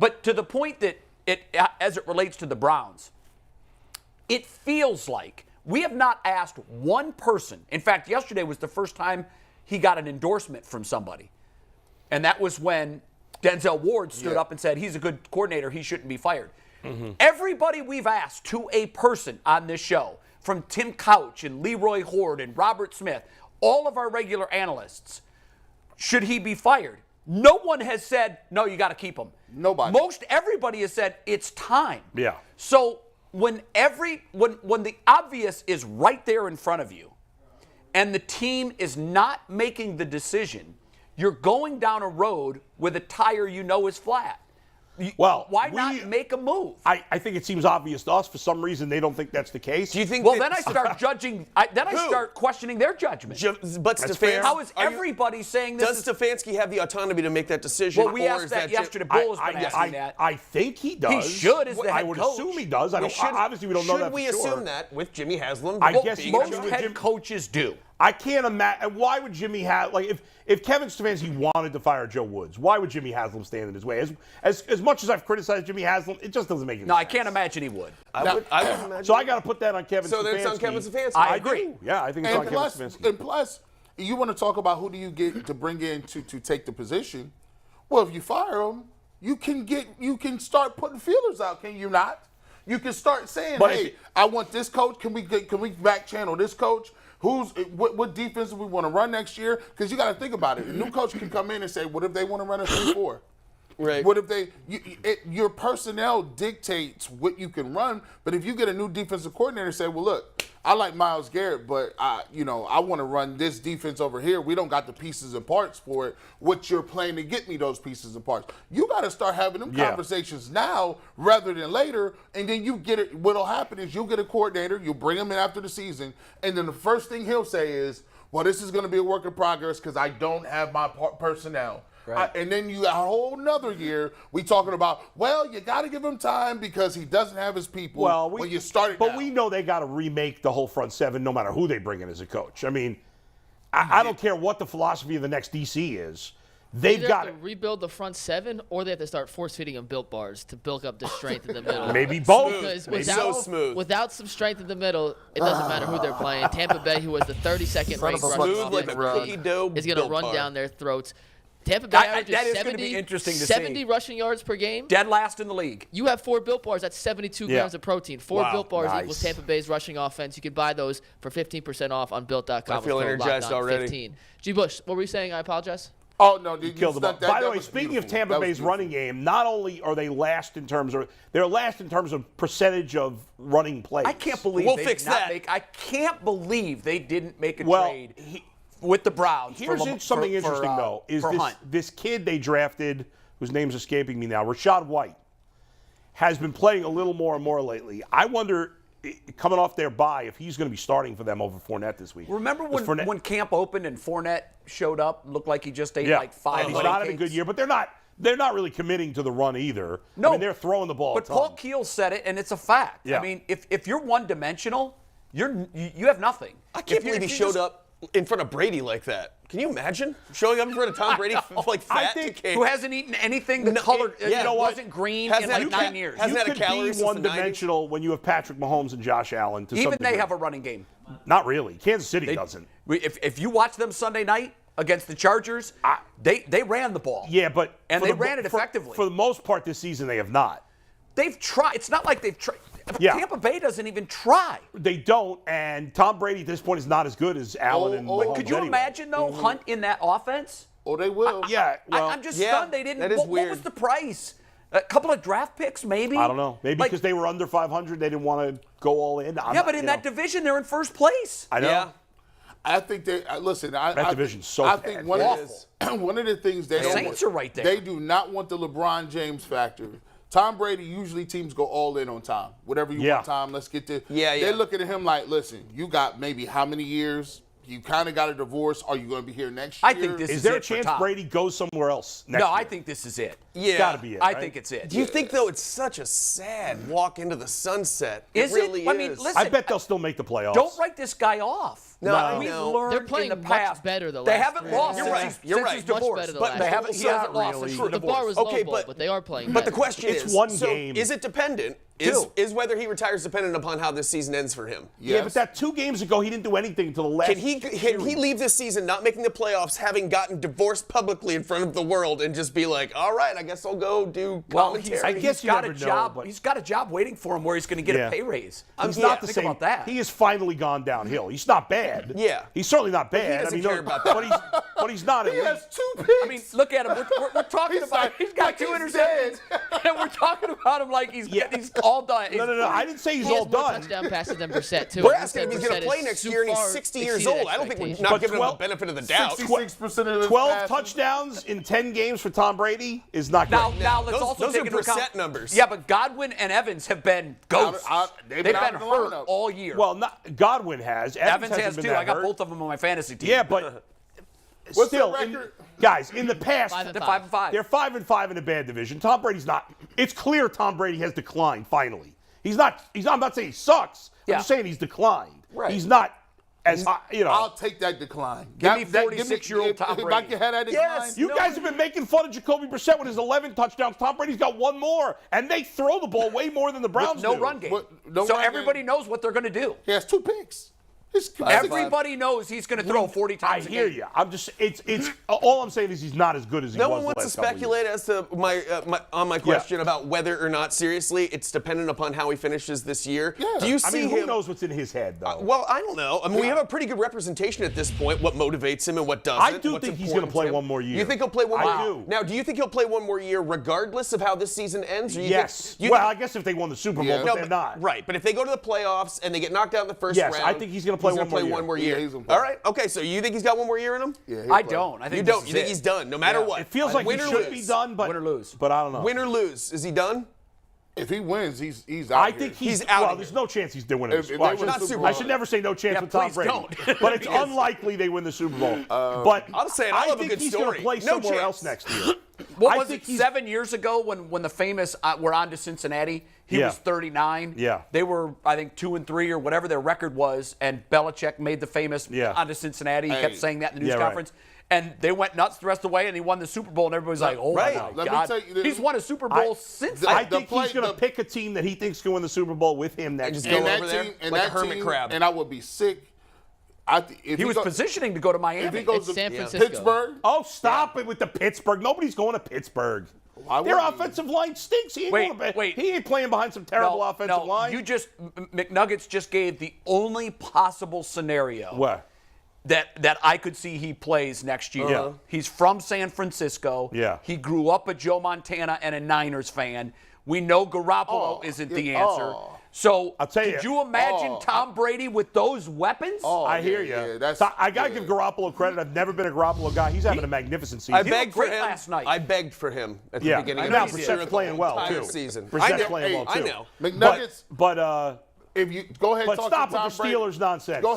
But to the point that as it relates to the Browns, it feels like we have not asked one person. In fact, yesterday was the first time he got an endorsement from somebody. And that was when Denzel Ward stood up and said, he's a good coordinator, he shouldn't be fired. Everybody we've asked to a person on this show, from Tim Couch and Leroy Horde and Robert Smith, all of our regular analysts, should he be fired? No one has said, no, you got to keep him. Nobody. Most everybody has said, it's time. Yeah. So when the obvious is right there in front of you and the team is not making the decision, you're going down a road with a tire you know is flat. Well, why not make a move? I think it seems obvious to us. For some reason, they don't think that's the case. Do you think? Well, then I start judging. I start questioning their judgment. But Stefanski, how is everybody saying this? Does Stefanski have the autonomy to make that decision? Well, we asked that yesterday. Bull has been asking that. I think he does. He should, as the head I would coach. assume he does. Obviously, we don't know that for sure. Should we assume that with Jimmy Haslam? I guess most head coaches do. I can't imagine. Why would Jimmy have if Kevin Stefanski wanted to fire Joe Woods? Why would Jimmy Haslam stand in his way? As much as I've criticized Jimmy Haslam, it just doesn't make any sense. No, I can't imagine he would. I would imagine. So I got to put that on Kevin Stefanski. So then it's on Kevin Stefanski. I agree. Yeah, I think it's on Kevin Stefanski. And plus, you want to talk about who do you get to bring in to take the position? Well, if you fire him, you can start putting feelers out, can you not? You can start saying, hey, I want this coach. Can we back channel this coach? What defense do we want to run next year? Because you got to think about it. A new coach can come in and say, what if they want to run a 3-4? Right. What if your personnel dictates what you can run, but if you get a new defensive coordinator and say, well, look, I like Myles Garrett, but I want to run this defense over here. We don't got the pieces and parts for it. What you're playing to get me those pieces and parts. You got to start having them conversations now rather than later, and then you get it. What'll happen is you'll get a coordinator, you'll bring him in after the season, and then the first thing he'll say is, well, this is going to be a work in progress because I don't have my personnel. Right. And then you got a whole nother year. We talking about, well, you got to give him time because he doesn't have his people. Well, when you start it but now. we know they got to remake the whole front seven, no matter who they bring in as a coach. I mean, I don't care what the philosophy of the next DC is. They've got to rebuild the front seven, or they have to start force feeding them built bars to build up the strength in the middle. Maybe both. Because without some strength in the middle, it doesn't matter who they're playing. Tampa Bay, who has the 32nd ranked rushing offense, is going to run down their throats. Tampa Bay averages 70 rushing yards per game. Dead last in the league. You have 4 Built Bars. That's 72 grams of protein. 4 Built Bars equals Tampa Bay's rushing offense. You can buy those for 15% off on Built.com. I feel energized already. 15. G. Bush, what were you saying? I apologize. Oh, no. You killed them. By the way, speaking of Tampa Bay's running game, not only are they last in terms of percentage of running plays. I can't believe I can't believe they didn't make a trade with the Browns. Here's something interesting, though, is this kid they drafted, whose name's escaping me now, Rachaad White, has been playing a little more and more lately. I wonder, coming off their bye, if he's going to be starting for them over Fournette this week. Remember when camp opened and Fournette showed up, looked like he just ate like 5 He's not having a good year, but they're not really committing to the run either. No, I mean, they're throwing the ball. But Paul Keel said it, and it's a fact. Yeah. I mean, if you're one-dimensional, you have nothing. I can't believe he showed up in front of Brady like that. Can you imagine showing up in front of Tom Brady like fat decay? Who hasn't eaten anything that wasn't green in like 9 years. Hasn't had a calorie you can be one-dimensional when you have Patrick Mahomes and Josh Allen. Even they have a running game. Not really. Kansas City doesn't. If you watch them Sunday night against the Chargers, they ran the ball. Yeah, but they ran it effectively. For the most part this season, they have not. They've tried. It's not like they've tried. Tampa Bay doesn't even try. They don't, and Tom Brady at this point is not as good as Allen and Mahomes. Could you imagine, though, Hunt in that offense? Oh, they will. I'm just stunned they didn't. That is weird. What was the price? A couple of draft picks, maybe? I don't know. Maybe because they were under 500, they didn't want to go all in. But in that division, they're in first place. I know. Yeah. I think they listen. That division's so I bad. think one of the things the Saints are right there. They do not want the LeBron James factor. Tom Brady, usually teams go all in on Tom. Whatever you want, Tom, let's get to. Yeah. They're looking at him like, listen, you got maybe how many years? You kind of got a divorce. Are you going to be here next year? I think this Is there a it for chance Tom. Brady goes somewhere else next No, year? I think this is it. Yeah. Got to be it, I right? think it's it. Do you think, though, it's such a sad walk into the sunset? Is it really it? I mean, is. listen, I bet they'll still make the playoffs. Don't write this guy off. No, I we've know. learned They're playing in the much past. better the They last haven't 3 lost years. You're since right. he's, You're since right. he's Much divorced. better the But last they 3 haven't. years. He hasn't Not lost really. since the The divorce. bar was Okay, low, but they are playing But the better. question It's is, one so game. is it dependent? Is whether he retires dependent upon how this season ends for him? Yes. Yeah, but that 2 games ago, he didn't do anything until the last. Can he leave this season not making the playoffs, having gotten divorced publicly in front of the world, and just be like, all right, I guess I'll go do Well, commentary? I guess he's you got a never know, job. but- He's got a job waiting for him where he's going to get Yeah. a pay raise. He's yeah, not the think same. about that. He has finally gone downhill. He's not bad. Yeah. He's certainly not bad. doesn't care no, about that. but he's not. He elite. has 2 picks. I mean, look at him. We're talking He's about like- he's got like 2 he's interceptions, and we're talking about him like he's all done. No. I didn't say he's He all has more done. touchdown passes than Brissett, too. We're And asking if Brissett he's going to play is next so year, and he's far 60 years exceeded old. I don't think we're expectations. not giving him the 12 benefit of the doubt. 66% of his 12 passes. touchdowns in 10 games for Tom Brady is not great. Now let's Those- also those take are into account Brissett numbers. Yeah, but Godwin and Evans have been ghosts. They've They've been out been of the hurt lineup. all year. Well, Godwin has. Evans hasn't has been too. that I got hurt. both of them on my fantasy team. Yeah, but What's still, their record? guys, in the past, 5 and they're 5. 5-5. they're 5-5 in a bad division. Tom Brady's not. It's clear Tom Brady has declined. Finally, he's not. I'm not saying he sucks. Yeah. I'm just saying he's declined. Right. He's not as high, I'll take that decline. Give me 46-year-old Tom If I Brady. can have that decline. You guys have been making fun of Jacoby Brissett with his 11 touchdowns. Tom Brady's got 1 more, and they throw the ball way more than the Browns no do. run game. No so run everybody game. knows what they're going to do. He has 2 picks. Everybody knows he's going to throw 40 I times a hear game. you. I'm just. It's. All I'm saying is he's not as good as he No was one the wants to last couple of speculate years. as to my question about whether or not, seriously, it's dependent upon how he finishes this year. Yeah. Do you I see mean, who him? knows what's in his head, though? Well, I don't know. I mean, we have a pretty good representation at this point, what motivates him and what doesn't. I do what's think he's important gonna play to him. one more year. You think he'll play one I more year? do. Now, do you think he'll play one more year regardless of how this season ends? Or you Yes. Think, Well, I guess if they won the Super Bowl, Yeah. but No, they're not. Right, but if they go to the playoffs and they get knocked out in the first Yes, round, I think he's gonna play one more year. one more year. Yeah, he's gonna play. All right. Okay, so you think he's got one more year in him? Yeah, he'll I play. don't. I think You this don't. is You think it. he's done, no matter what. It feels like he Win or should lose. be done, but Win or lose. But I don't know. Win or lose, is he done? If he wins, he's out. I here. think He's out Well, of there's here. no chance he's doing it. If they Well, I win should- the Not Super Super Bowl. I should never say no chance Yeah, with Tom please Brady, don't. but it's Because- unlikely they win the Super Bowl. But I'm saying I love a think good he's story. going to play No somewhere chance. else next year. What I was think it, he's- 7 years ago when the famous were on to Cincinnati? He Yeah. was 39. Yeah. They were, I think, 2-3 or whatever their record was, and Belichick made the famous Yeah. on to Cincinnati. He kept saying that in the news Yeah, right. conference. And they went nuts the rest of the way, and he won the Super Bowl, and everybody's like, oh, Right. my Let me God. tell you, He's won a Super Bowl since then. I The think play- he's going to the- pick a team that he thinks can win the Super Bowl with him next just year. go and over that there team, and like a that hermit team, crab. and I would be sick. If He was positioning to go to Miami. If he goes It's to San Francisco. Pittsburgh, Oh, stop it with the Pittsburgh. Nobody's going to Pittsburgh. Why Their would he? offensive line stinks. He ain't Wait, going to wait. He ain't playing behind some terrible offensive no, line. you just McNuggets just gave the only possible scenario What? that I could see he plays next year. Yeah. He's from San Francisco. Yeah. He grew up a Joe Montana and a Niners fan. We know Garoppolo isn't the answer. So I'll tell could you- you imagine Tom Brady with those weapons? I hear yeah, you. yeah, that's- So I got to yeah. give Garoppolo credit. I've never been a Garoppolo guy. He's having a magnificent season. I begged for great him last night. I begged for him at the Yeah. beginning I of know, the Brissett's season. playing well, entire too. Season. Brissett's I know. playing well, I too. know. McNuggets. But If you go ahead, but talk stop to Tom with the Brady. Steelers nonsense. Go